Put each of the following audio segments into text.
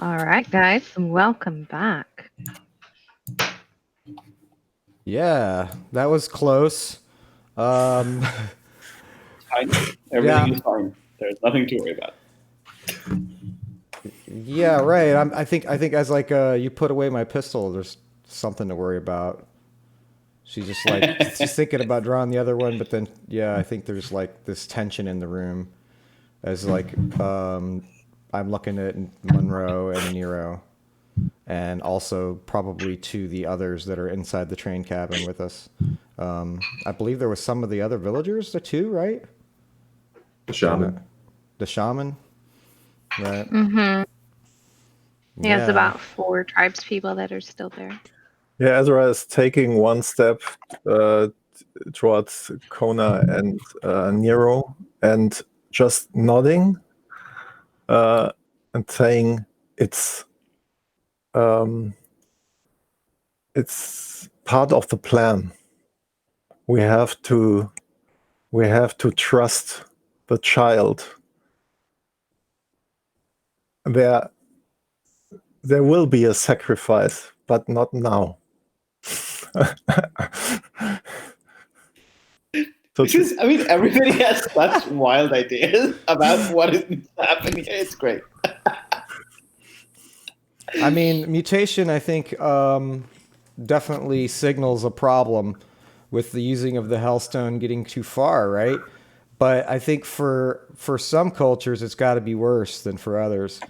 All right, guys, welcome back. Yeah, that was close. Fine. Everything is fine. There's nothing to worry about. Yeah, right. I think as like you put away my pistol, there's something to worry about. She's just like she's thinking about drawing the other one, but then yeah, I think there's like this tension in the room as like I'm looking at Monroe and Nero, and also probably to the others that are inside the train cabin with us. I believe there was some of the other villagers too, right? The shaman. The shaman, right? Mm-hmm. He has Yeah. about 4 tribes people that are still there. Yeah, Ezra is taking one step towards Kona and Nero and just nodding and saying it's part of the plan. We have to trust the child. There will be a sacrifice, but not now. Everybody has such wild ideas about what is happening here. It's great. I mean, mutation, I think, definitely signals a problem with the using of the Hellstone getting too far, right? But I think for some cultures, it's got to be worse than for others.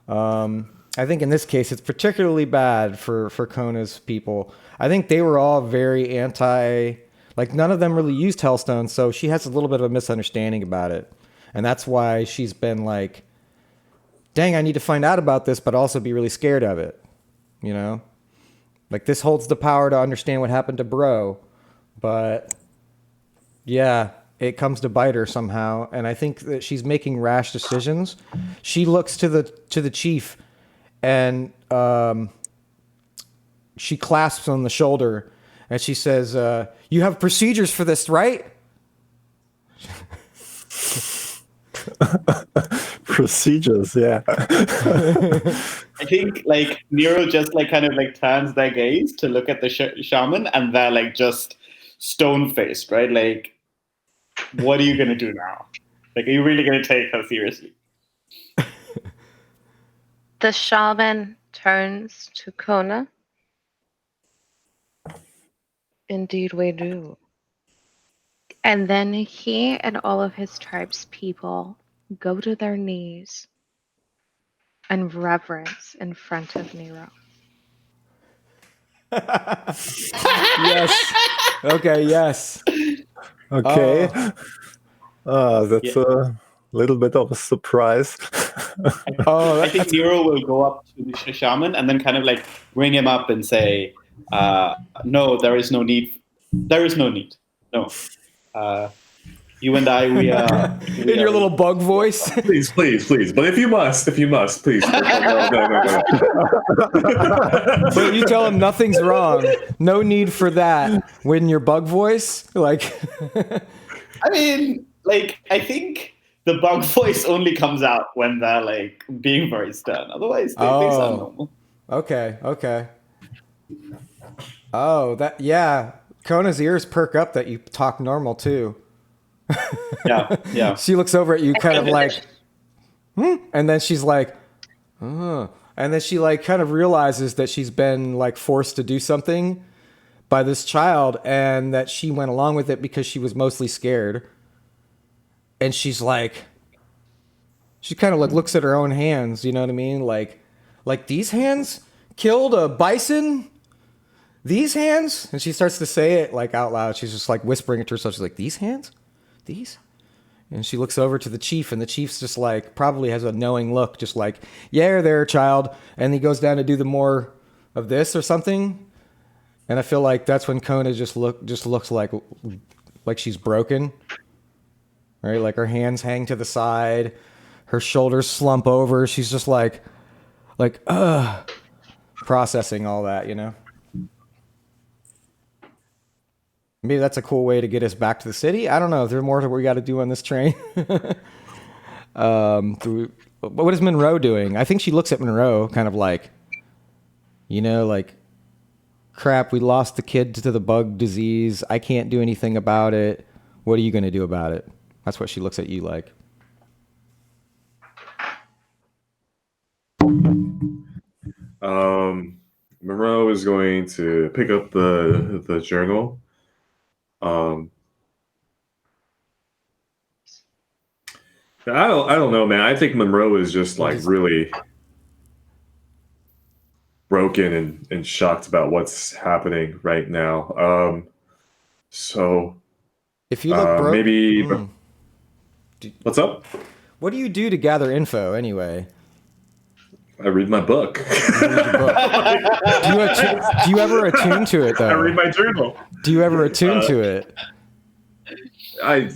I think in this case, it's particularly bad for Kona's people. I think they were all very anti, like none of them really used Hellstone, so she has a little bit of a misunderstanding about it. And that's why she's been like, dang, I need to find out about this, but also be really scared of it. You know? Like this holds the power to understand what happened to Bro. But yeah, it comes to bite her somehow. And I think that she's making rash decisions. She looks to the chief and she clasps on the shoulder and she says, you have procedures for this, right? Procedures, yeah. I think like Nero just like kind of like turns their gaze to look at the shaman, and they're like just stone faced, right? Like, what are you gonna do now? Like, are you really gonna take her seriously? The shaman turns to Kona. Indeed, we do. And then he and all of his tribe's people go to their knees and reverence in front of Nero. Yes. Okay, yes. Okay. That's a little bit of a surprise. I think Nero will go up to the shaman and then kind of like ring him up and say, no, there is no need. There is no need. No. You and I, we are... In your little bug voice? Please. But if you must, please. No. But you tell him nothing's wrong. No need for that. When your bug voice, like... I mean, like, I think the bug voice only comes out when they're, like, being very stern. Otherwise, they sound normal. Okay. Oh, yeah. Kona's ears perk up that you talk normal, too. Yeah. She looks over at you kind of like, and then she's like, and then she like kind of realizes that she's been like forced to do something by this child and that she went along with it because she was mostly scared. And she's like, she kind of like looks at her own hands, you know what I mean? Like these hands killed a bison? These hands? And she starts to say it like out loud. She's just like whispering it to herself. She's like, these hands? These? And she looks over to the chief, and the chief's just like, probably has a knowing look, just like, yeah, there, child. And he goes down to do the more of this or something. And I feel like that's when Kona just looks like she's broken. Right? Like her hands hang to the side, her shoulders slump over. She's just like, processing all that, you know? Maybe that's a cool way to get us back to the city. I don't know. Is there more that we got to do on this train? what is Monroe doing? I think she looks at Monroe kind of like, like, crap, we lost the kid to the bug disease. I can't do anything about it. What are you going to do about it? That's what she looks at you like. Monroe is going to pick up the journal. I don't know, man. I think Monroe is just like really broken and shocked about what's happening right now. So If you look broke, maybe what's up? What do you do to gather info anyway? I read my book. Do you ever attune to it though? I read my journal. Do you ever attune to it? I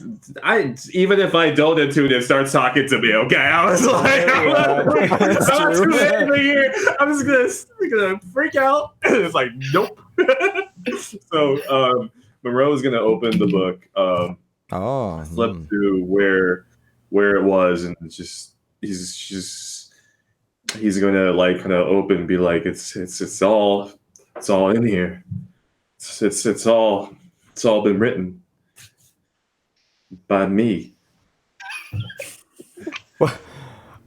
even if I don't attune, it starts talking to me. Okay, I was like, I'm too late in the year. I'm just gonna freak out. It's like, nope. So Monroe is gonna open the book. Flip to where it was, and he's gonna like kind of open, and be like, it's all in here. It's all been written by me. Well,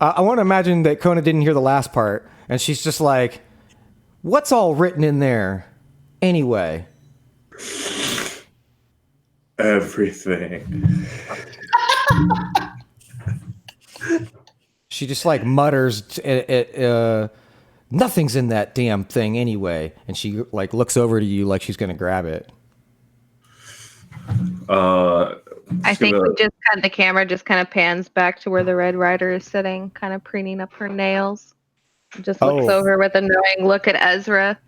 I want to imagine that Kona didn't hear the last part, and she's just like, "What's all written in there, anyway?" Everything. She just like mutters, "Nothing's in that damn thing anyway," and she like looks over to you like she's gonna grab it. I think the camera just kind of pans back to where the Red Rider is sitting, kind of preening up her nails. Just looks over with a knowing look at Ezra.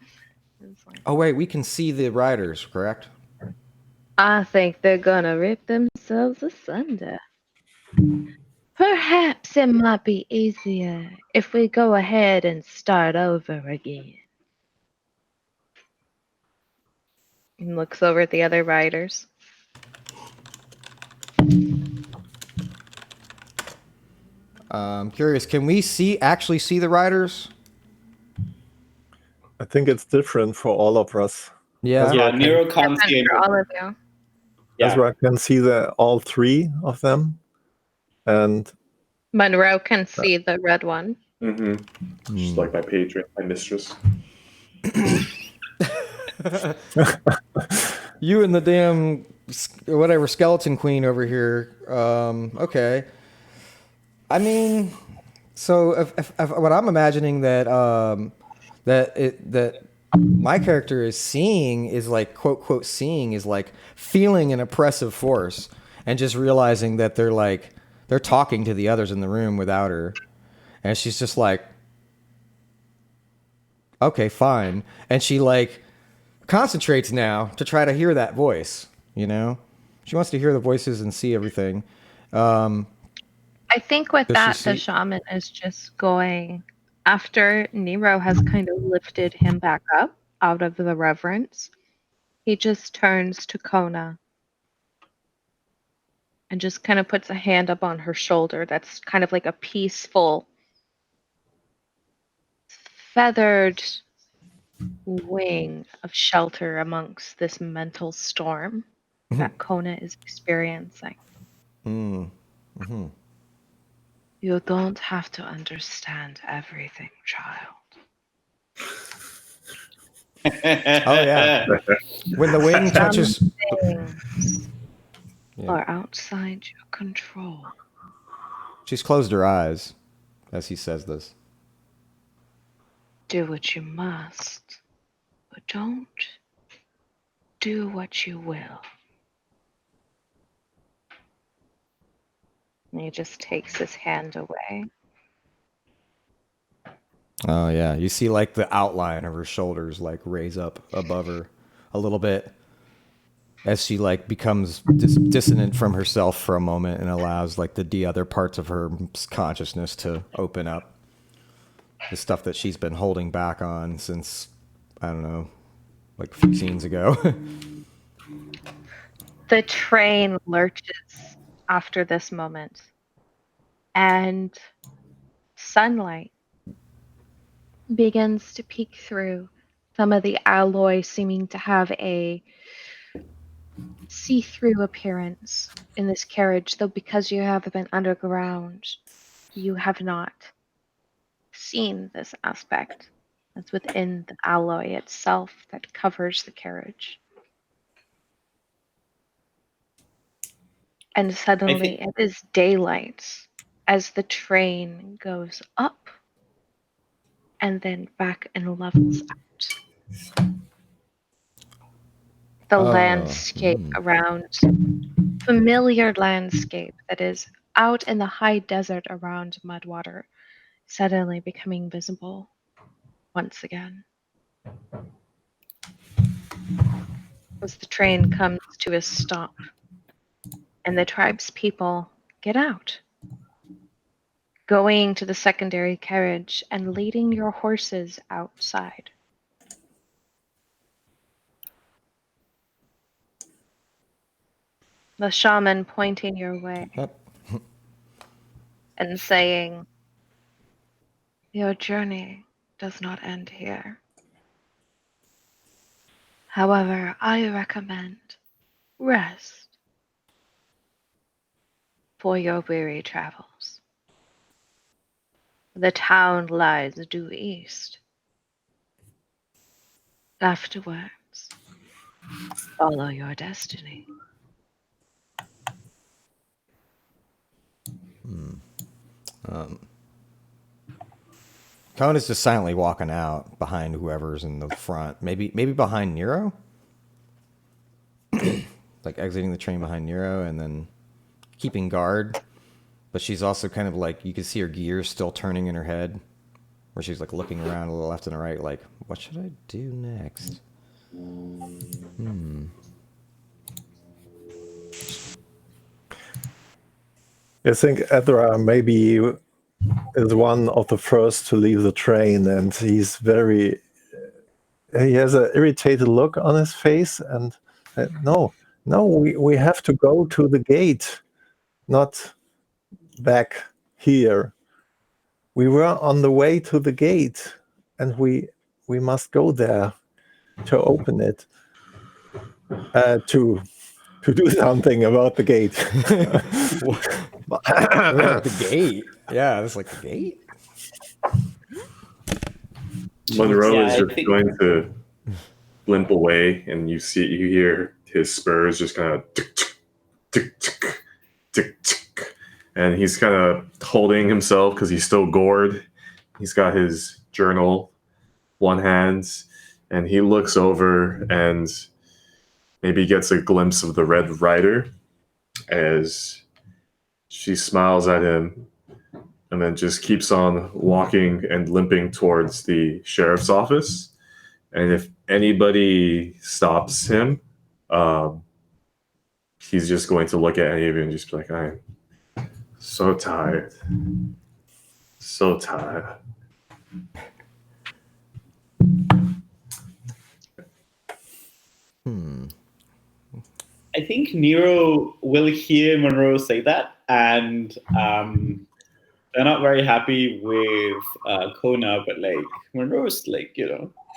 Like, oh wait, we can see the riders, correct? I think they're gonna rip themselves asunder. Perhaps it might be easier if we go ahead and start over again. And looks over at the other riders. I'm curious, can we actually see the riders? I think it's different for all of us. Yeah. Nero can't see for all of you. Ezra can see all three of them, and Monroe can see the red one. Mm-hmm. She's like my patron, my mistress. You and the damn whatever skeleton queen over here. Okay. I mean, so if what I'm imagining that my character is seeing is like quote seeing is like feeling an oppressive force and just realizing that they're talking to the others in the room without her, and she's just like, okay, fine, and she like concentrates now to try to hear that voice. She wants to hear the voices and see everything. I think with that, the shaman is just going, after Nero has kind of lifted him back up out of the reverence, he just turns to Kona and just kind of puts a hand up on her shoulder. That's kind of like a peaceful, feathered wing of shelter amongst this mental storm that Kona is experiencing. Mm-hmm. You don't have to understand everything, child. Oh yeah. When the wing touches, things are outside your control. She's closed her eyes as he says this. Do what you must, but don't do what you will. And he just takes his hand away. Oh yeah, you see like the outline of her shoulders like raise up above her a little bit as she like becomes dissonant from herself for a moment and allows like the other parts of her consciousness to open up. The stuff that she's been holding back on since, I don't know, like a few scenes ago. The train lurches after this moment, and sunlight begins to peek through some of the alloy, seeming to have a see-through appearance in this carriage, though because you have been underground, you have not seen this aspect. That's within the alloy itself that covers the carriage. And suddenly it is daylight as the train goes up and then back and levels out. The landscape around, familiar landscape that is out in the high desert around Mudwater, suddenly becoming visible once again. As the train comes to a stop and the tribe's people get out, going to the secondary carriage and leading your horses outside. The shaman pointing your way and saying, "Your journey does not end here. However, I recommend rest for your weary travels. The town lies due east. Afterwards, follow your destiny." Kona's just silently walking out behind whoever's in the front. Maybe behind Nero? Like exiting the train behind Nero and then keeping guard. But she's also kind of like, you can see her gears still turning in her head. Where she's like looking around a little left and right like, what should I do next? I think Ezra maybe is one of the first to leave the train, and he has an irritated look on his face, and no, we have to go to the gate, not back here. We were on the way to the gate, and we must go there to open it, to do something about the gate. The gate? Yeah, it's like the gate? Monroe is just going to limp away, and you hear his spurs just kind of tick, tick, tick, tick, tick, and he's kind of holding himself because he's still gored. He's got his journal, one hand, and he looks over and maybe gets a glimpse of the Red Rider as she smiles at him and then just keeps on walking and limping towards the sheriff's office. And if anybody stops him, he's just going to look at any of you and just be like, I'm so tired. So tired. I think Nero will hear Monroe say that, and they're not very happy with Kona, but like Monroe's like,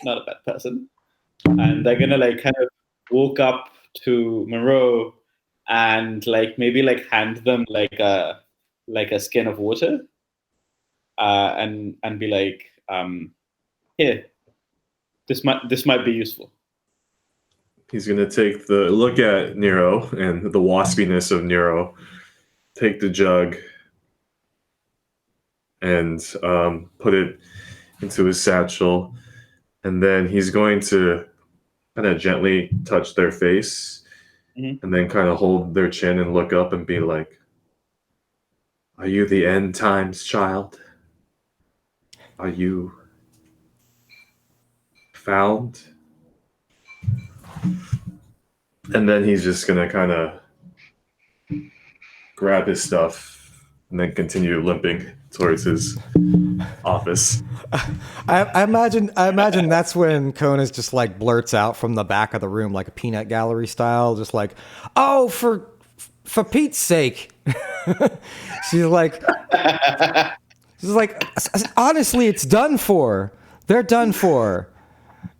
not a bad person, and they're gonna like kind of walk up to Monroe and like maybe like hand them like a skin of water, and be like, here, this might be useful. He's going to take the look at Nero and the waspiness of Nero, take the jug and put it into his satchel. And then he's going to kind of gently touch their face and then kind of hold their chin and look up and be like, are you the end times child? Are you found? And then he's just going to kind of grab his stuff and then continue limping towards his office. I imagine that's when Kona's just like blurts out from the back of the room like a peanut gallery style, just like, oh, for Pete's sake. She's like, This is like, honestly, it's done for. They're done for.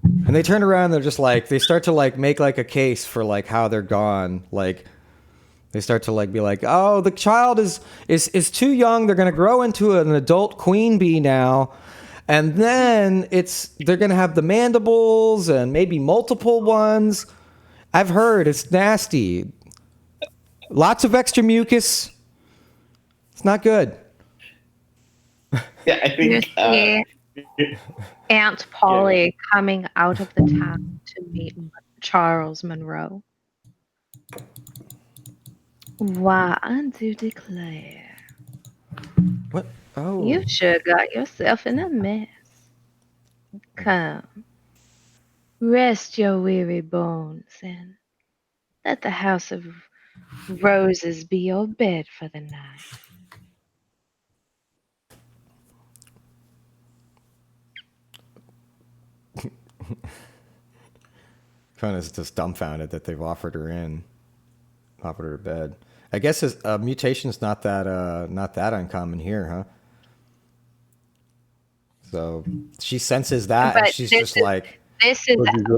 And they turn around, they're just like, they start to like make like a case for like how they're gone. Like, they start to like be like, oh, the child is too young. They're going to grow into an adult queen bee now. And then they're going to have the mandibles and maybe multiple ones. I've heard it's nasty. Lots of extra mucus. It's not good. Yeah, I think Aunt Polly coming out of the town to meet Charles Monroe. Why, I do declare. What? Oh. You sure got yourself in a mess. Come, rest your weary bones and let the House of Roses be your bed for the night. Kona's just dumbfounded that they've offered her bed. I guess mutation's not that uncommon here, huh? So she senses that, and she's just like, this is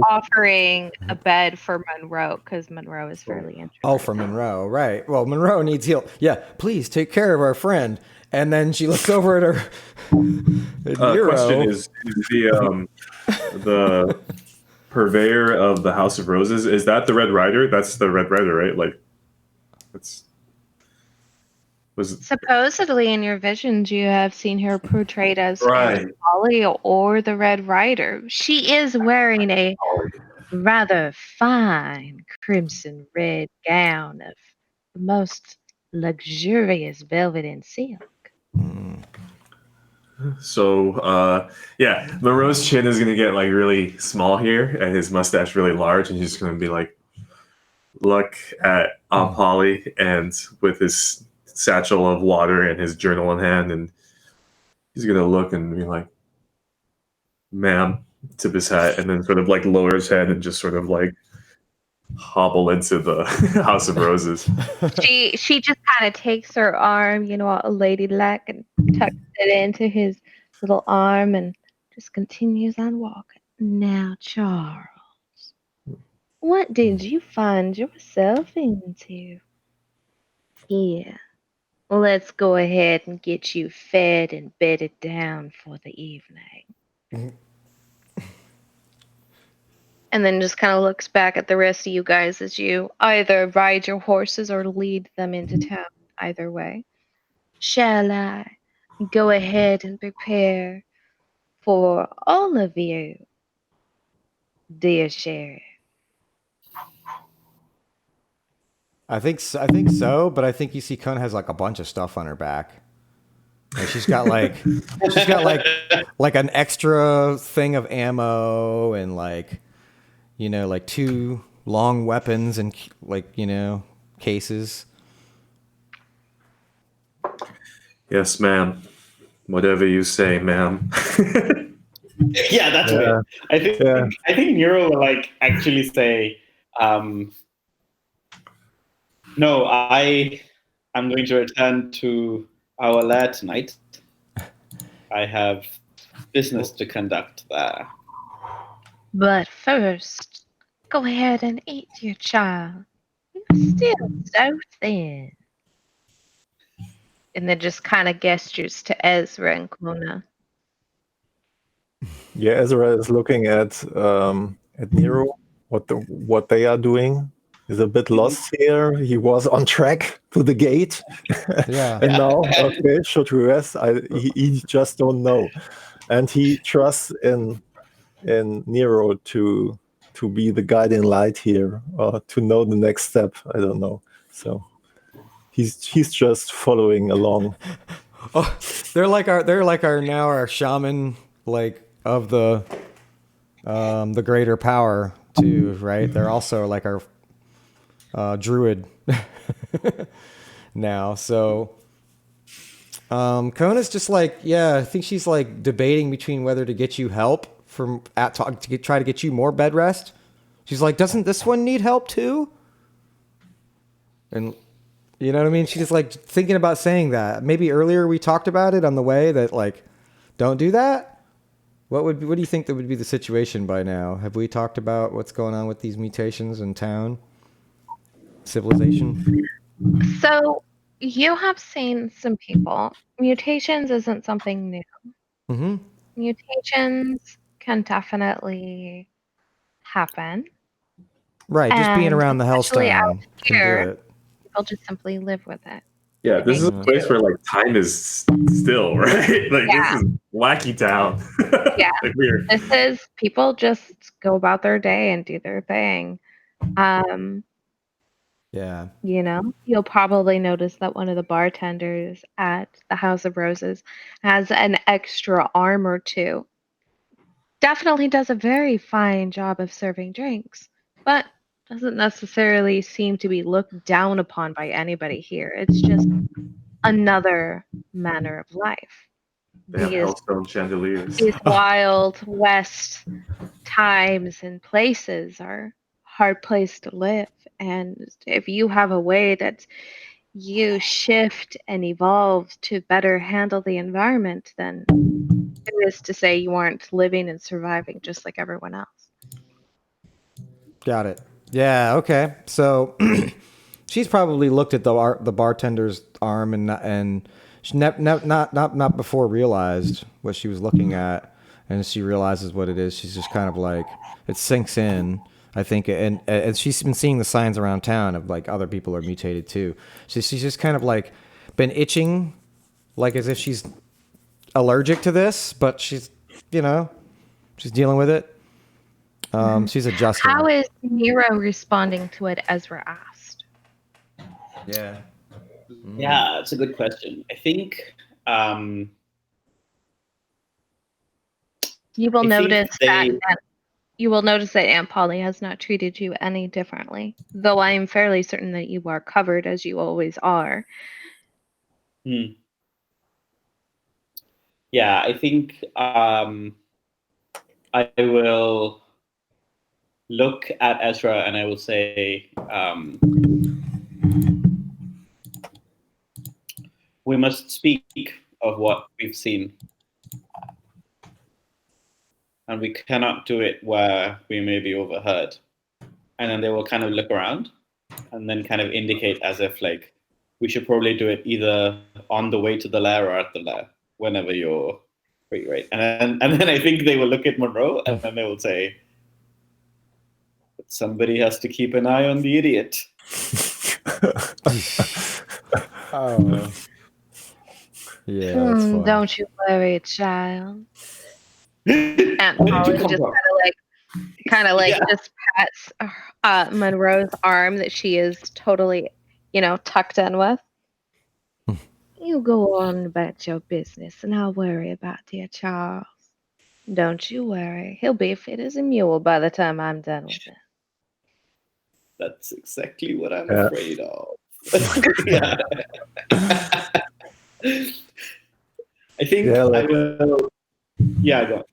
offering a bed for Monroe, because Monroe is fairly interesting. oh, for Monroe, right? Well, Monroe needs heal. Yeah, please take care of our friend. And then she looks over at her. Question is the purveyor of the House of Roses, is that the Red Rider? That's the Red Rider, right? Like, supposedly in your visions you have seen her portrayed as Polly or the Red Rider. She is wearing a rather fine crimson red gown of the most luxurious velvet and silk. So Monroe's chin is gonna get like really small here and his mustache really large, and he's just gonna be like, look at Aunt Polly and with his satchel of water and his journal in hand, and he's gonna look and be like, ma'am, tip his hat, and then sort of like lower his head and just sort of like hobble into the House of Roses. She just kind of takes her arm, a ladylike, and tucks it into his little arm and just continues on walking. Now, Charles, what did you find yourself into? Here, let's go ahead and get you fed and bedded down for the evening. And then just kind of looks back at the rest of you guys as you either ride your horses or lead them into town. Either way. Shall I go ahead and prepare for all of you, dear Sheriff? I think so, but I think you see Kona has like a bunch of stuff on her back. Like she's got like an extra thing of ammo and like two long weapons and cases. Yes, ma'am. Whatever you say, ma'am. Yeah, that's right. I think Nero will like actually say, no, I'm going to return to our lair tonight. I have business to conduct there. But first, go ahead and eat your child. You're still so thin. And then just kind of gestures to Ezra and Kona. Yeah, Ezra is looking at Nero. What they are doing. He's a bit lost here. He was on track to the gate. Yeah. And now, okay, should we rest? He just don't know. And he trusts in Nero to be the guiding light here, or to know the next step. I don't know. So he's just following along. Oh, they're like our shaman, like of the greater power too, right? They're also like our druid now. So Kona's just like, I think she's like debating between whether to get you help try to get you more bed rest. She's like, doesn't this one need help too? And You know what I mean? She's just like thinking about saying that. Maybe earlier we talked about it on the way that like, don't do that. What do you think that would be the situation by now? Have we talked about what's going on with these mutations in town? Civilization? So you have seen some people. Mutations isn't something new. Mm-hmm. Mutations can definitely happen. Right, just being And around the especially out Hellstone can do here, it. people just simply live with it. Yeah, this is a Thank place you. where like time is still, right? Like Yeah. this is wacky town. Yeah. Like weird. This is people just go about their day and do their thing. Yeah. You know, you'll probably notice that one of the bartenders at the House of Roses has an extra arm or two. Definitely does a very fine job of serving drinks, but doesn't necessarily seem to be looked down upon by anybody here. It's just another manner of life. They have These Hellstone chandeliers. these wild west times and places are a hard place to live. And if you have a way that you shift and evolve to better handle the environment, then it is to say you aren't living and surviving just like everyone else. Got it. Yeah, okay. So she's probably looked at the bartender's arm and she not before realized what she was looking at, and she realizes what it is. She's just kind of like it sinks in. I think, and she's been seeing the signs around town of like other people are mutated too. So she's just kind of like been itching, like as if she's allergic to this, but she's she's dealing with it. She's adjusting. How is Nero responding to what Ezra asked? Yeah. Yeah, it's a good question. I think You will notice that they- you will notice that Aunt Polly has not treated you any differently, though I am fairly certain that you are covered as you always are. Yeah, I think I will look at Ezra and I will say, we must speak of what we've seen. And we cannot do it where we may be overheard. And then they will kind of look around and then kind of indicate as if like we should probably do it either on the way to the lair or at the lair, whenever you're free, right? And then I think they will look at Monroe and then they will say, somebody has to keep an eye on the idiot. Oh. Yeah, that's fun. Don't you worry, child. Aunt Polly just kind of like just pats Monroe's arm that she is totally, tucked in with. You go on about your business, and I'll worry about dear Charles. Don't you worry. He'll be fit as a mule by the time I'm done with it. That's exactly what I'm afraid of. Yeah. I think I will. Yeah, go on.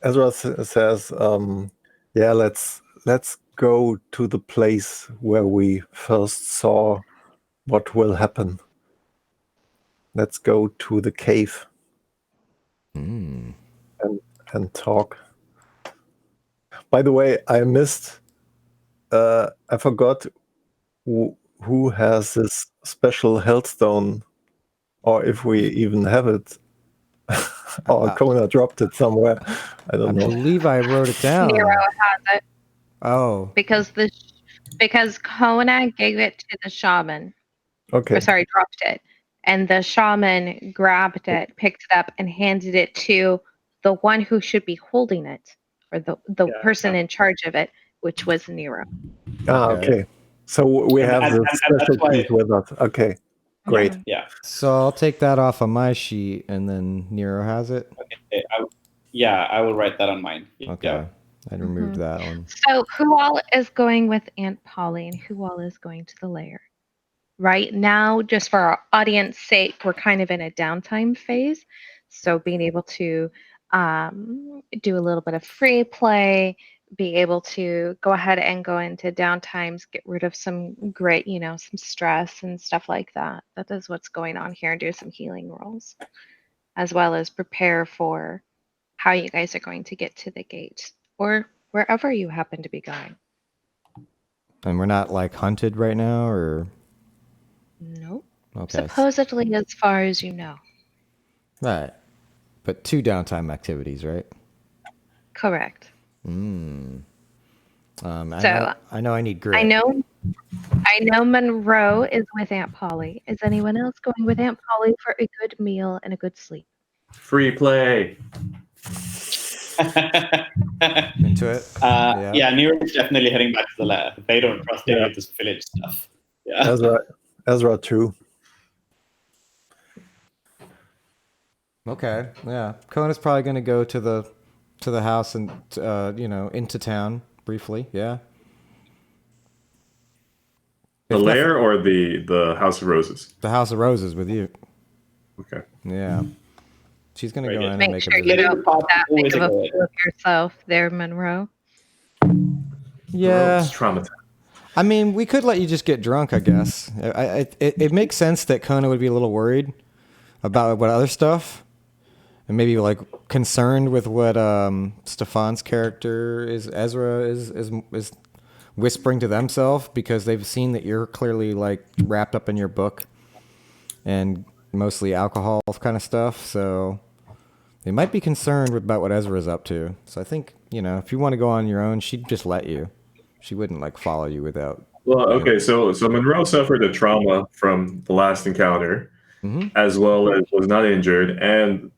Ezra says, "Yeah, let's go to the place where we first saw what will happen. Let's go to the cave and talk." By the way, I missed. I forgot who has this special Hellstone, or if we even have it. Or Kona dropped it somewhere. I don't know. I believe I wrote it down. Nero has it. Oh. Because Kona gave it to the shaman. Okay. Or sorry, dropped it. And the shaman grabbed it, picked it up, and handed it to the one who should be holding it, or the person in charge of it, which was Nero. Okay. So we have the special piece with us. Okay. Great. Yeah. So I'll take that off of my sheet, and then Nero has it. Okay. I will write that on mine. Okay. Yeah. I removed that one. So who all is going with Aunt Polly, and who all is going to the lair? Right now, just for our audience sake, we're kind of in a downtime phase. So being able to do a little bit of free play, be able to go ahead and go into downtimes, get rid of some great, some stress and stuff like that. That is what's going on here, and do some healing rolls, as well as prepare for how you guys are going to get to the gate or wherever you happen to be going. And we're not like hunted right now, or Nope. okay, Supposedly, as far as you know. right? But 2 downtime activities, right? Correct. I So know I need grit. I know Monroe is with Aunt Polly. Is anyone else going with Aunt Polly for a good meal and a good sleep? Free play. Into it. Yeah, Nero's definitely heading back to the lair. They don't trust any of this village stuff. Yeah. Ezra too. Okay, yeah. Kona's probably going to go to the house and into town briefly. Yeah. The lair or the House of Roses? The House of Roses with you. Okay. Yeah. She's going to go in and Make make sure a you visit. don't put that big of a fool of yourself there, Monroe. Yeah. Traumatized. I mean, we could let you just get drunk, I guess. It makes sense that Kona would be a little worried about what other stuff, and maybe like concerned with what Stefan's character Ezra is whispering to themselves, because they've seen that you're clearly like wrapped up in your book and mostly alcohol kind of stuff. So they might be concerned about what Ezra is up to. So I think, if you want to go on your own, she'd just let you. She wouldn't like follow you without. Well, okay, so Monroe suffered a trauma from the last encounter, as well as was not injured, and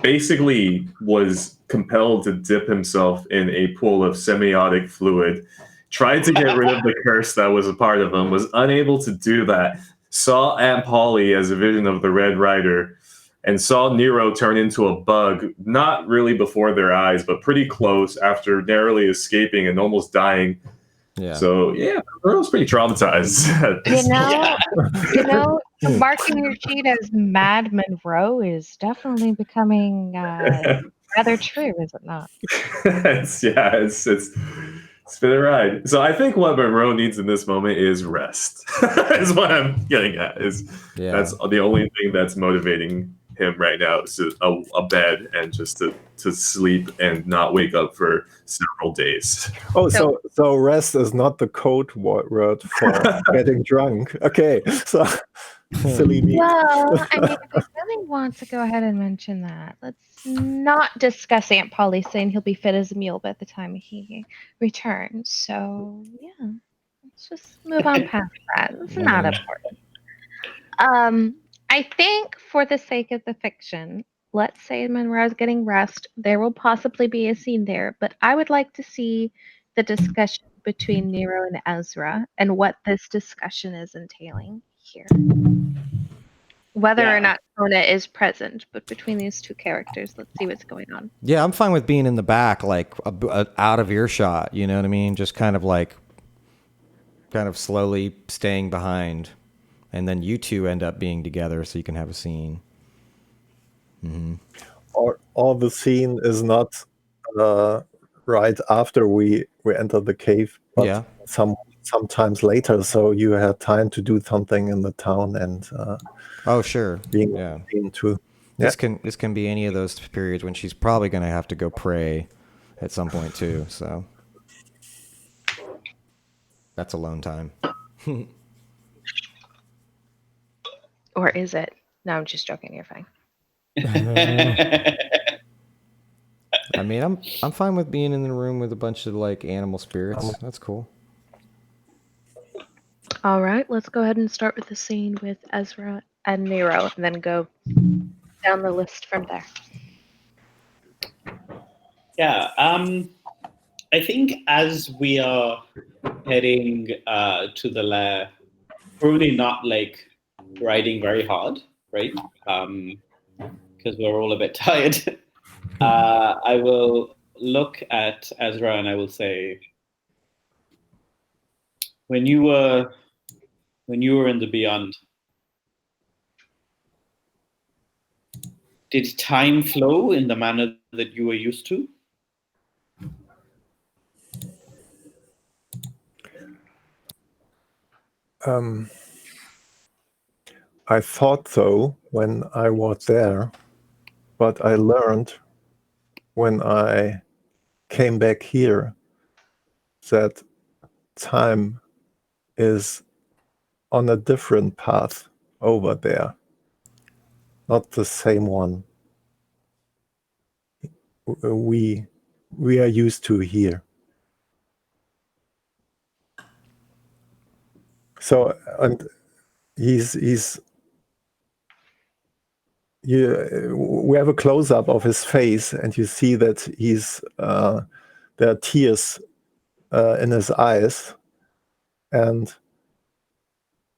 basically was compelled to dip himself in a pool of semiotic fluid, tried to get rid of the curse that was a part of him, was unable to do that, saw Aunt Polly as a vision of the Red Rider, and saw Nero turn into a bug, not really before their eyes, but pretty close, after narrowly escaping and almost dying. Yeah. So yeah, Monroe's pretty traumatized. Marking your sheet as Mad Monroe is definitely becoming rather true, is it not? It's been a ride. So I think what Monroe needs in this moment is rest. Is what I'm getting at. That's the only thing that's motivating him right now, is a bed and just to sleep and not wake up for several days. Oh, so rest is not the code word for getting drunk. Okay, so silly me. Well, I mean, if I really want to go ahead and mention that, let's not discuss Aunt Polly saying he'll be fit as a mule by the time he returns. So yeah, let's just move on past that. It's not important. I think for the sake of the fiction, let's say Monroe's getting rest. There will possibly be a scene there, but I would like to see the discussion between Nero and Ezra and what this discussion is entailing here. Whether or not Kona is present, but between these two characters, let's see what's going on. Yeah, I'm fine with being in the back, like out of earshot. You know what I mean? Just kind of slowly staying behind, and then you two end up being together, so you can have a scene. Mm-hmm. Or the scene is not right after we enter the cave, but sometimes later, so you had time to do something in the town and being seen too. This can be any of those periods when she's probably going to have to go pray at some point too. So that's alone time. Or is it? No, I'm just joking. You're fine. I mean, I'm fine with being in the room with a bunch of like animal spirits. That's cool. All right, let's go ahead and start with the scene with Ezra and Nero, and then go down the list from there. Yeah, I think as we are heading to the lair, probably not like riding very hard, right? Because we're all a bit tired. I will look at Ezra and I will say, when you were in the Beyond, did time flow in the manner that you were used to? I thought so when I was there, but I learned when I came back here that time is on a different path over there, not the same one we are used to here. So, and we have a close up of his face, and you see that there are tears in his eyes, and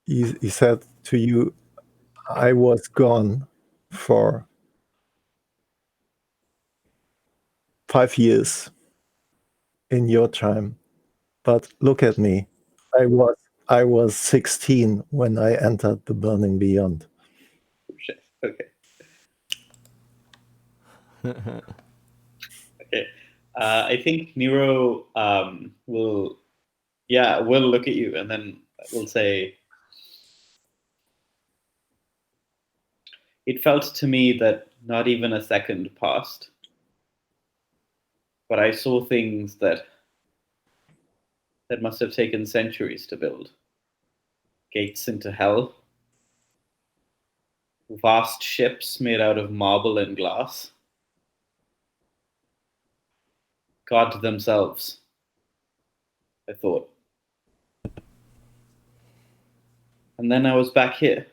he said to you, "I was gone for 5 years in your time, but look at me. I was 16 when I entered the Burning Beyond." Okay. Okay. I think Nero will look at you and then will say, "It felt to me that not even a second passed, but I saw things that must have taken centuries to build. Gates into hell, vast ships made out of marble and glass, God themselves, I thought. And then I was back here,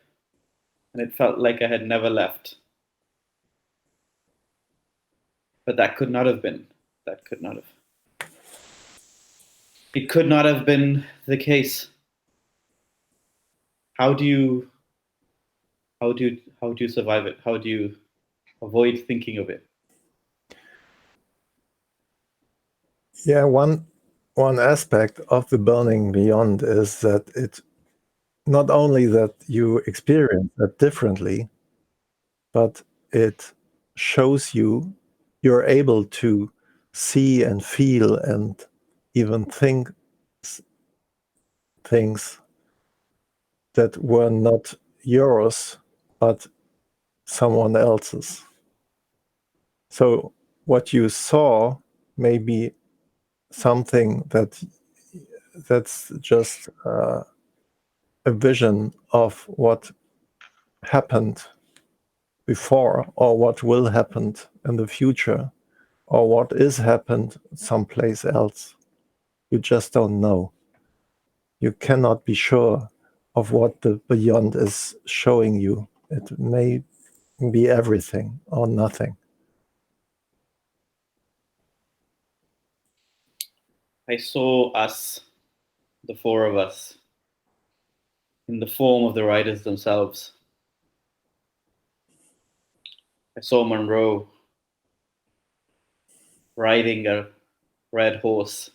and it felt like I had never left. But that could not have been. That could not have. It could not have been the case. How do you survive it? How do you avoid thinking of it?" Yeah, one aspect of the Burning Beyond is that it not only that you experience that differently, but it shows you're able to see and feel and even think things that were not yours, but someone else's. So what you saw may be something that's just a vision of what happened before, or what will happen in the future, or what is happened someplace else. You just don't know. You cannot be sure of what the beyond is showing you. It may be everything or nothing. I saw us, the four of us, in the form of the riders themselves. I saw Monroe riding a red horse,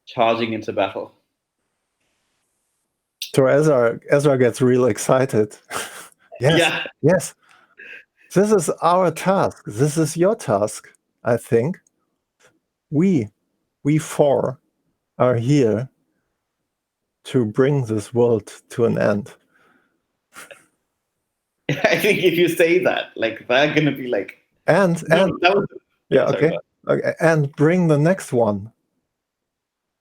charging into battle. So Ezra gets real excited. Yes. This is our task. This is your task, I think. We four are here to bring this world to an end. I think if you say that, like, they're gonna be like, and and bring the next one,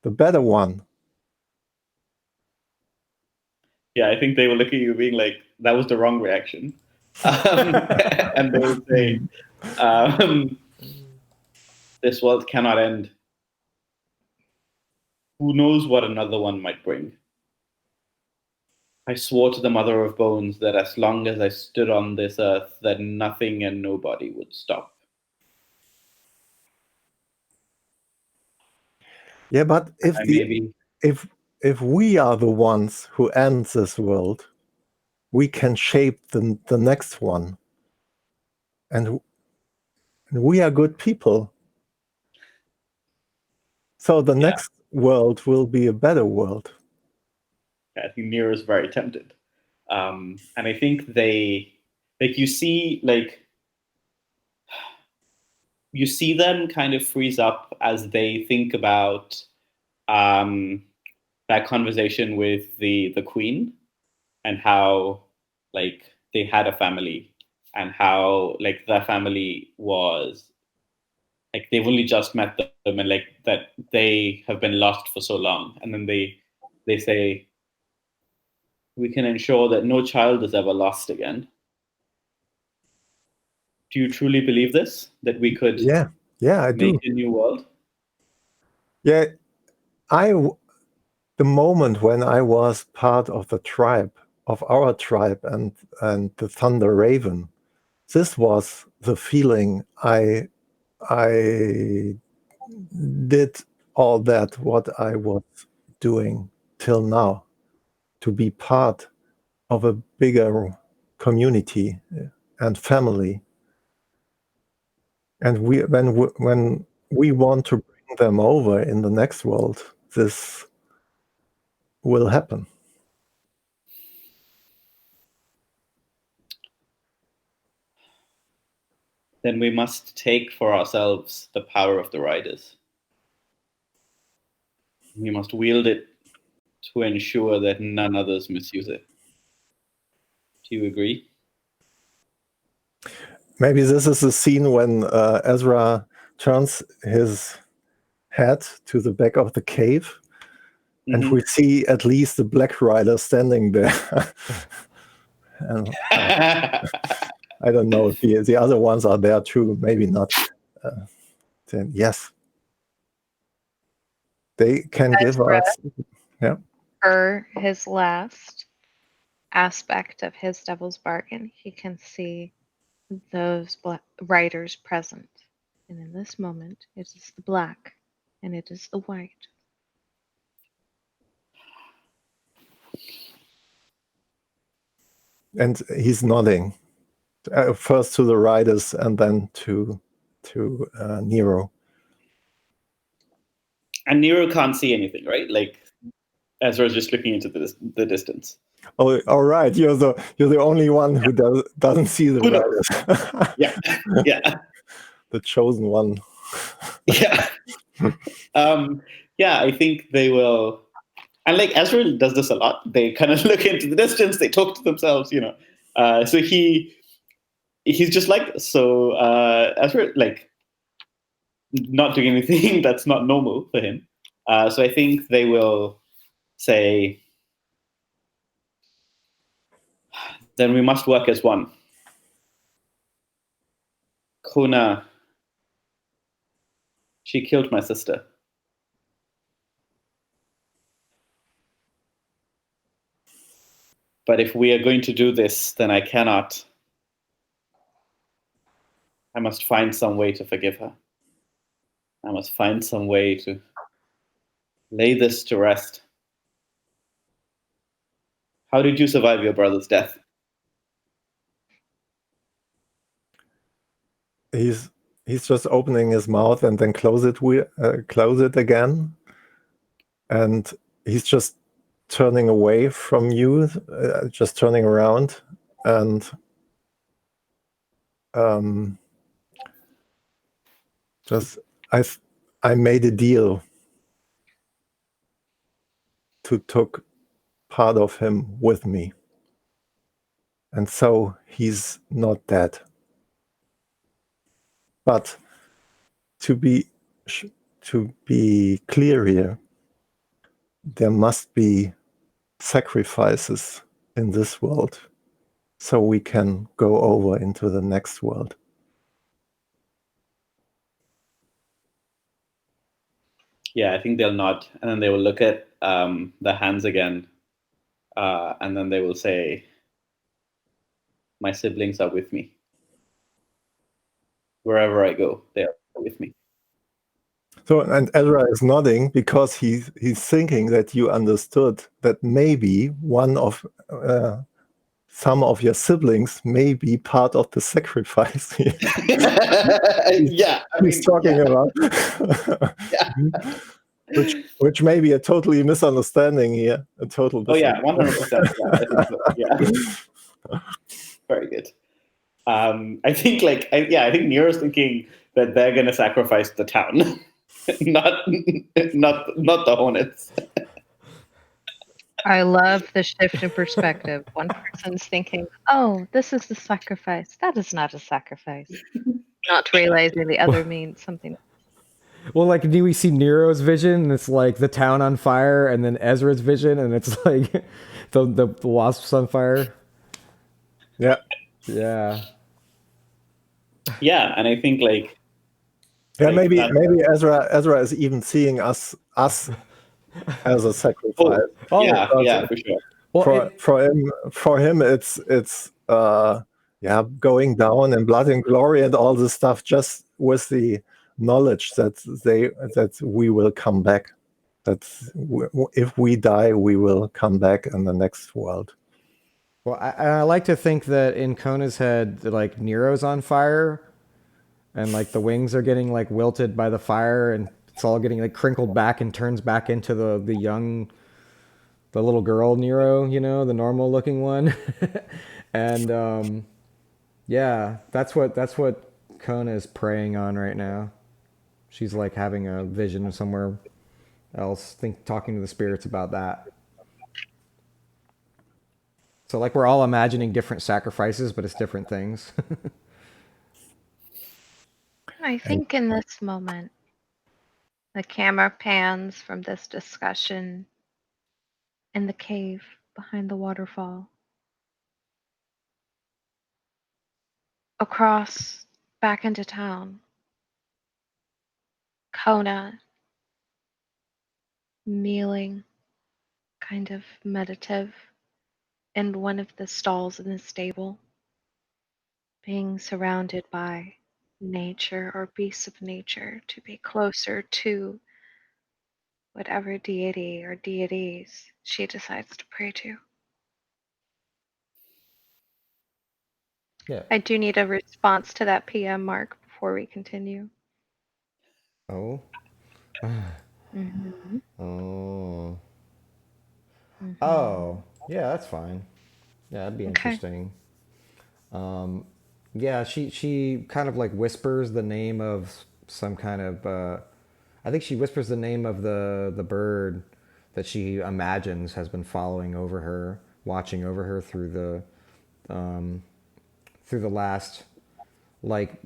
the better one. Yeah, I think they will look at you being like, that was the wrong reaction. And they will say, this world cannot end. Who knows what another one might bring? I swore to the mother of bones that as long as I stood on this earth, that nothing and nobody would stop. Yeah, but if we are the ones who end this world, we can shape the next one. And we are good people. So the next world will be a better world. I think Nero is very tempted. And I think you see them kind of freeze up as they think about that conversation with the queen, and how like they had a family, and how like their family was like they've only just met them, and like that they have been lost for so long, and then they say, we can ensure that no child is ever lost again. Do you truly believe this, that we could Yeah, I make do. a new world? Yeah, the moment when I was part of the tribe, of our tribe, and the Thunder Raven, this was the feeling I did all that what I was doing till now, to be part of a bigger community and family. And when we want to bring them over in the next world, this will happen. Then we must take for ourselves the power of the riders. We must wield it to ensure that none others misuse it. Do you agree? Maybe this is the scene when Ezra turns his head to the back of the cave, and we see at least the Black Rider standing there. And I don't know if the other ones are there too. Maybe not. Then yes, they can give us. Yeah. For his last aspect of his devil's bargain, he can see those riders present. And in this moment, it is the black and it is the white. And he's nodding, first to the riders and then to Nero. And Nero can't see anything, right? Like Ezra's just looking into the distance. Oh, all right. You're the only one who doesn't see the riders. Yeah. The chosen one. Yeah. I think they will. And like Ezra does this a lot. They kind of look into the distance. They talk to themselves, So he's just like, so Ezra, like, not doing anything that's not normal for him. So I think they will say, then we must work as one. Kona, she killed my sister. But if we are going to do this, then I must find some way to forgive her. I must find some way to lay this to rest. How did you survive your brother's death? He's just opening his mouth and then close it again, and he's just turning away from you, just turning around, and I made a deal to took part of him with me, and so he's not dead. But to be clear here, there must be sacrifices in this world so we can go over into the next world. Yeah, I think they'll nod, and then they will look at the hands again, and then they will say, my siblings are with me. Wherever I go, they are with me. So, and Ezra is nodding because he's thinking that you understood that maybe some of your siblings may be part of the sacrifice. He's talking about. Which may be a totally misunderstanding here. A total. Oh yeah, 100%. Yeah, I think so. Yeah. Very good. I think I think Nero's thinking that they're going to sacrifice the town, not the Hornets. I love the shift in perspective. One person's thinking, oh, this is the sacrifice. That is not a sacrifice. Not realizing the other means something. Well, like, do we see Nero's vision and it's like the town on fire, and then Ezra's vision and it's like the wasps on fire? Yeah. Yeah. Yeah, and I think like Maybe that- Ezra is even seeing us as a sacrifice. yeah, for sure. Well, For him it's going down in blood and glory and all this stuff, just with the knowledge that we will come back, that if we die we will come back in the next world. well, I like to think that in Kona's head, like Nero's on fire, and like the wings are getting like wilted by the fire, and it's all getting like crinkled back and turns back into the little girl Nero, the normal looking one. And yeah, that's what Kona is preying on right now. She's like having a vision of somewhere else, talking to the spirits about that. So like we're all imagining different sacrifices, but it's different things. I think in this moment, the camera pans from this discussion in the cave behind the waterfall across back into town. Kona kneeling, kind of meditative, in one of the stalls in the stable, being surrounded by nature or beasts of nature to be closer to whatever deity or deities she decides to pray to. Yeah. I do need a response to that PM, Mark, before we continue. Oh. Mm-hmm. Oh. Mm-hmm. Oh. Yeah, that's fine. Yeah, that'd be Okay. interesting. Yeah, she kind of like whispers the name of some kind of I think she whispers the name of the bird that she imagines has been following over her, watching over her through the last like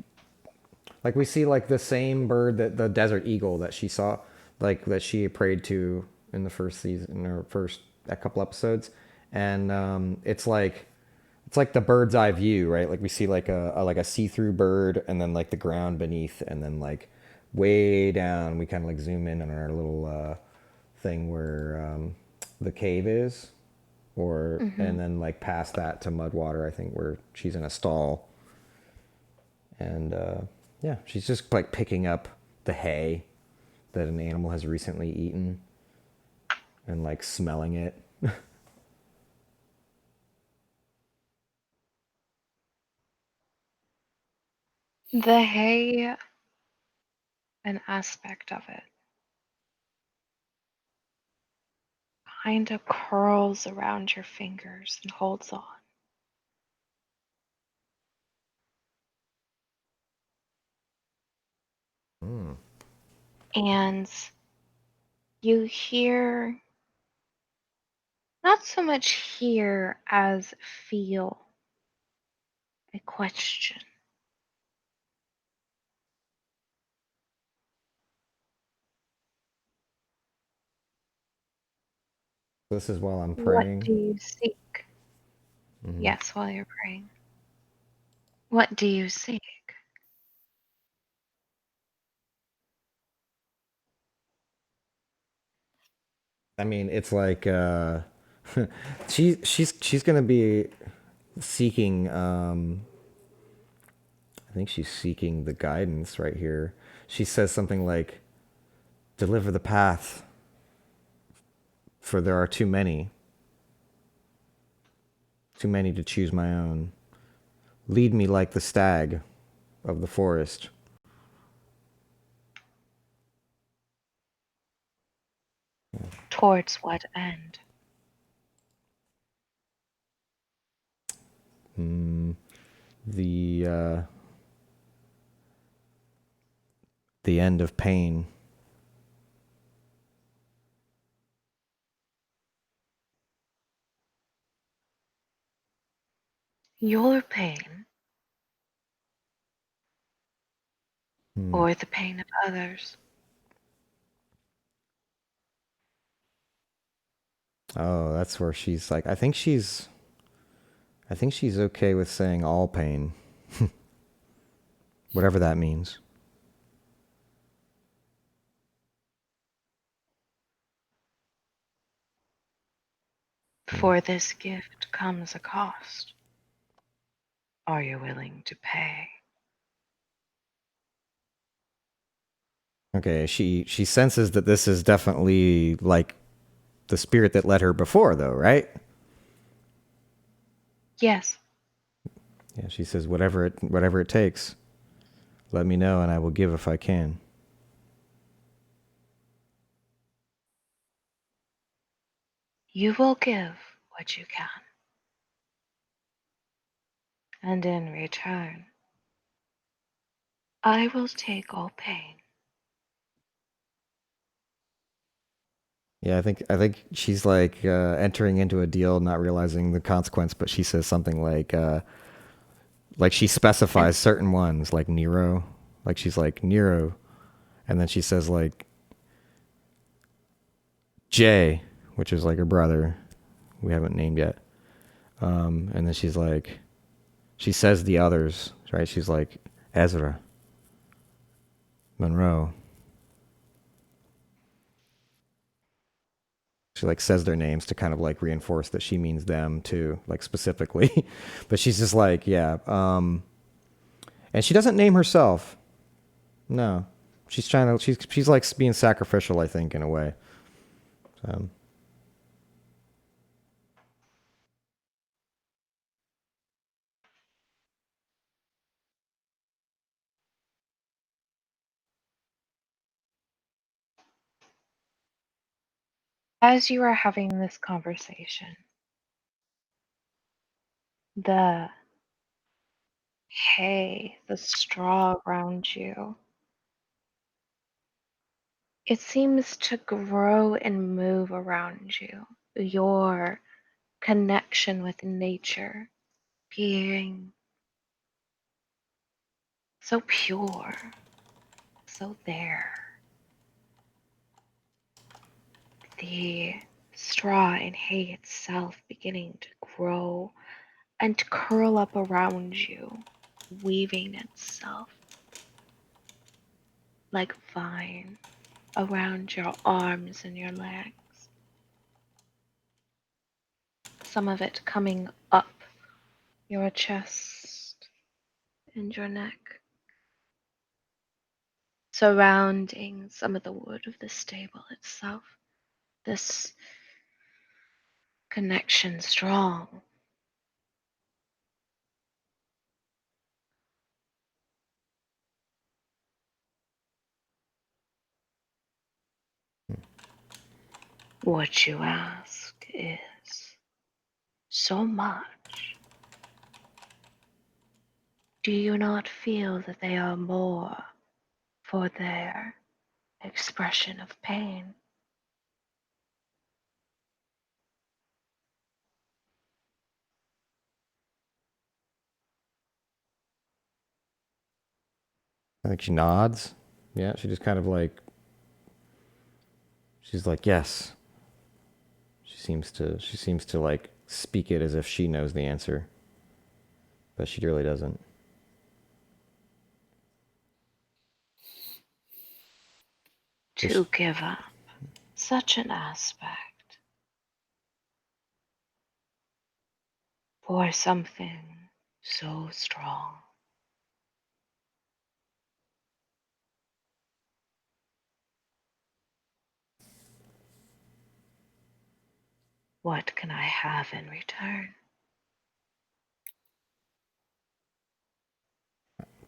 we see like the same bird, that the desert eagle that she saw, like that she prayed to in the first season or first a couple episodes. And it's like the bird's eye view, right? Like we see like a see-through bird, and then like the ground beneath, and then like way down we kind of like zoom in on our little thing where the cave is, or and then like past that to Mudwater, I think, where she's in a stall. And yeah, she's just like picking up the hay that an animal has recently eaten and like smelling it. The hay, an aspect of it, kind of curls around your fingers and holds on. And you hear, not so much hear as feel, a question. This is while I'm What praying. do you seek? Yes, while you're praying. What do you seek? I mean, it's like she's gonna be seeking. I think she's seeking the guidance right here. She says something like, "Deliver the path, for there are too many to choose my own. Lead me like the stag of the forest." Towards what end? The the end of pain. 'Cause, I mean, it's like she's gonna be seeking. The end of pain. 'Cause, I mean, it's like she's gonna be seeking the guidance right here. She says something like, "Deliver the path, for there are too many to choose my own. Lead me like the stag of the forest." your pain or the pain of others. Oh, that's where she's like, I think she's okay with saying all pain. Whatever that means. For this gift comes a cost. Are you willing to pay? Okay, she senses that this is definitely like the spirit that led her before, though, right? Yes. Yeah, she says whatever it takes. Let me know and I will give if I can. You will give what you can. And in return, I will take all pain. Yeah, I think she's like entering into a deal, not realizing the consequence. But she says something like she specifies certain ones, like Nero. Like she's like Nero, and then she says like Jay, which is like her brother, we haven't named yet. And then she's like, she says the others, right? She's like Ezra, Monroe. She like says their names to kind of like reinforce that she means them too, like specifically. But she's just like, yeah. And she doesn't name herself. No, she's trying to. She's like being sacrificial, I think, in a way. As you are having this conversation, the hay, the straw around you, it seems to grow and move around you. Your connection with nature being so pure, so there. The straw and hay itself beginning to grow and curl up around you, weaving itself like vine around your arms and your legs. Some of it coming up your chest and your neck, surrounding some of the wood of the stable itself. This connection strong. What you ask is so much. Do you not feel that they are more for their expression of pain? I think she nods. Yeah, she just kind of like. She's like, yes. She seems to like speak it as if she knows the answer, but she really doesn't. To give up such an aspect for something so strong. What can I have in return?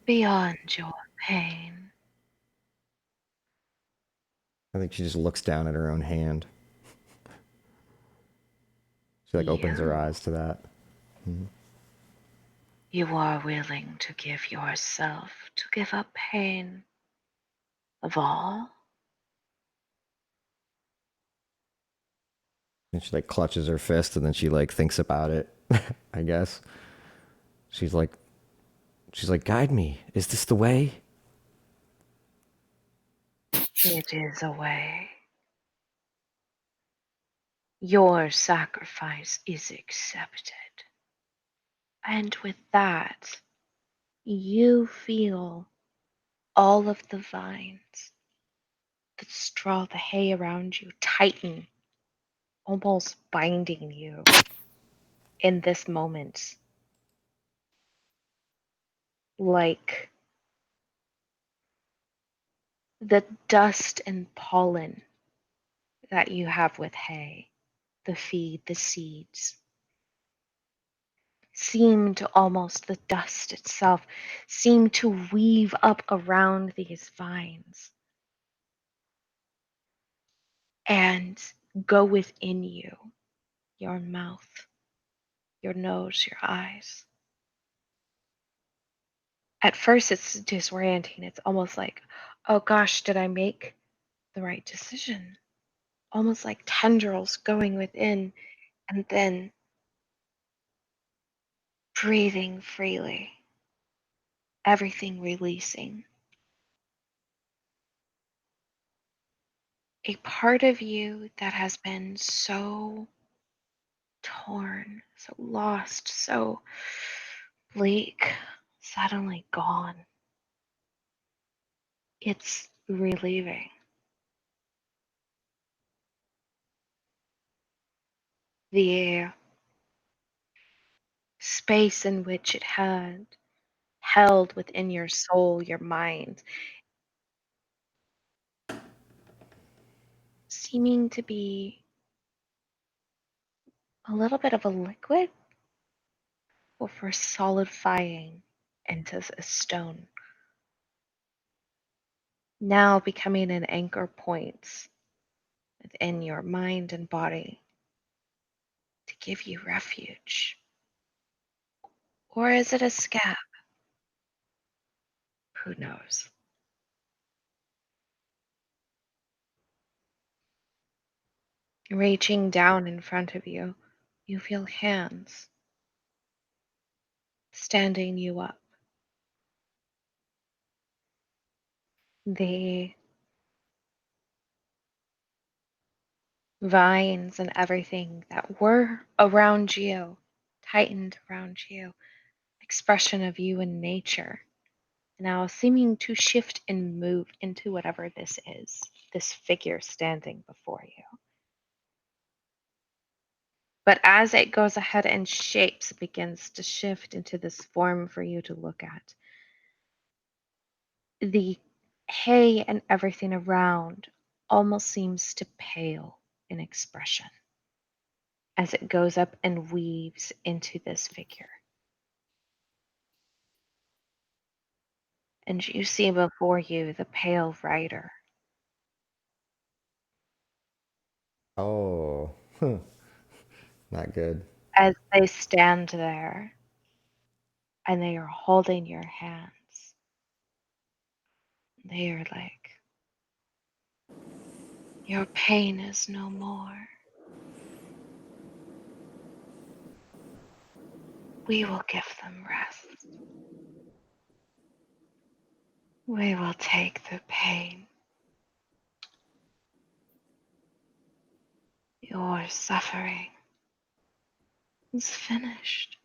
Beyond your pain. I think she just looks down at her own hand. She like opens her eyes to that. Mm-hmm. You are willing to give yourself, to give up pain of all? And she like clutches her fist and then she like thinks about it, I guess. She's like, guide me. Is this the way? It is a way. Your sacrifice is accepted. And with that, you feel all of the vines that straw the hay around you tighten, almost binding you in this moment. Like the dust and pollen that you have with hay, the feed, the seeds, seem to almost, the dust itself, seem to weave up around these vines and go within you, your mouth, your nose, your eyes. At first, it's disorienting. It's almost like, oh gosh, did I make the right decision? Almost like tendrils going within and then breathing freely, everything releasing. A part of you that has been so torn, so lost, so bleak, suddenly gone. It's relieving. The space in which it had held within your soul, your mind, seeming to be a little bit of a liquid before solidifying into a stone. Now becoming an anchor point within your mind and body to give you refuge. Or is it a scab? Who knows? Reaching down in front of you, you feel hands standing you up. The vines and everything that were around you, tightened around you, expression of you in nature, now seeming to shift and move into whatever this is, this figure standing before you. But as it goes ahead and shapes, it begins to shift into this form for you to look at. The hay and everything around almost seems to pale in expression as it goes up and weaves into this figure. And you see before you the pale rider. Oh, not good. As they stand there and they are holding your hands, they are like, your pain is no more. We will give them rest. We will take the pain. Your suffering is finished.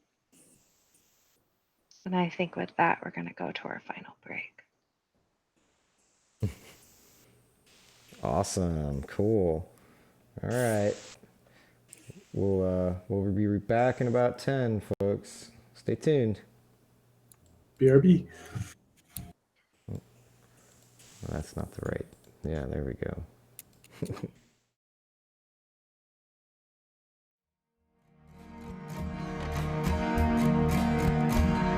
And I think with that, we're going to go to our final break. Awesome. Cool. All right. We'll be back in about 10, folks. Stay tuned. BRB. Well, that's not the right. Yeah, there we go.